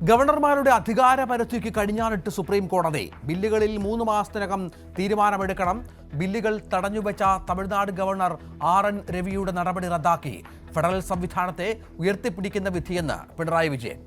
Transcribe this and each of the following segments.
ഗവർണർമാരുടെ അധികാരപരിധിക്ക് കടിഞ്ഞാണിട്ട് supreme കോടതി. ബില്ലുകളിൽ 3 മാസത്തിനകം തീരുമാനമെടുക്കണം. ബില്ലുകൾ തടഞ്ഞുവെച്ച തമിഴ്നാട് ഗവർണർ RN രവിയുടെ നടപടി റദ്ദാക്കി. ഫെഡറൽ സംവിധാനത്തെ ഉയർത്തിപ്പിടിക്കുന്ന വിധിയെന്ന് പിണറായി വിജയൻ.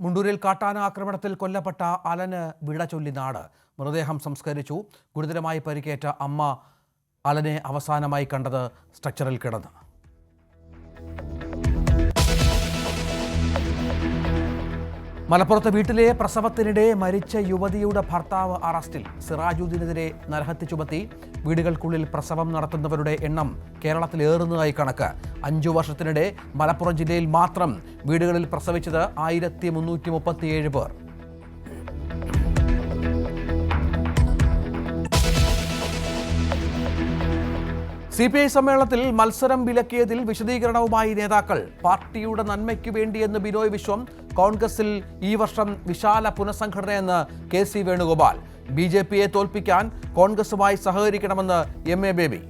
മുണ്ടൂരിൽ കാട്ടാന ആക്രമണത്തിൽ കൊല്ലപ്പെട്ട അലന് വിട ചൊല്ലി നാട്. മൃതദേഹം സംസ്കരിച്ചു. ഗുരുതരമായി പരിക്കേറ്റ അമ്മ അലനെ അവസാനമായി കണ്ടത് സ്ട്രക്ചറിൽ കിടന്ന്. മലപ്പുറത്ത് വീട്ടിലെ പ്രസവത്തിനിടെ മരിച്ച യുവതിയുടെ ഭർത്താവ് അറസ്റ്റിൽ. സിറാജുദ്ദീനെതിരെ നരഹത്യ ചുമത്തി. വീടുകൾക്കുള്ളിൽ പ്രസവം നടത്തുന്നവരുടെ എണ്ണം കേരളത്തിലേറുന്നതായി കണക്ക്. 5 വർഷത്തിനിടെ മലപ്പുറം ജില്ലയിൽ മാത്രം വീടുകളിൽ പ്രസവിച്ചത് 1337 പേർ. CPI സമ്മേളനത്തിൽ മത്സരം വിലക്കിയതിൽ വിശദീകരണവുമായി നേതാക്കൾ. പാർട്ടിയുടെ നന്മയ്ക്ക് വേണ്ടിയെന്ന് ബിനോയ് വിശ്വം. കോൺഗ്രസിൽ ഈ വർഷം വിശാല പുനഃസംഘടനയെന്ന് KC വേണുഗോപാൽ. BJPയെ തോൽപ്പിക്കാൻ കോൺഗ്രസുമായി സഹകരിക്കണമെന്ന് MA ബേബി.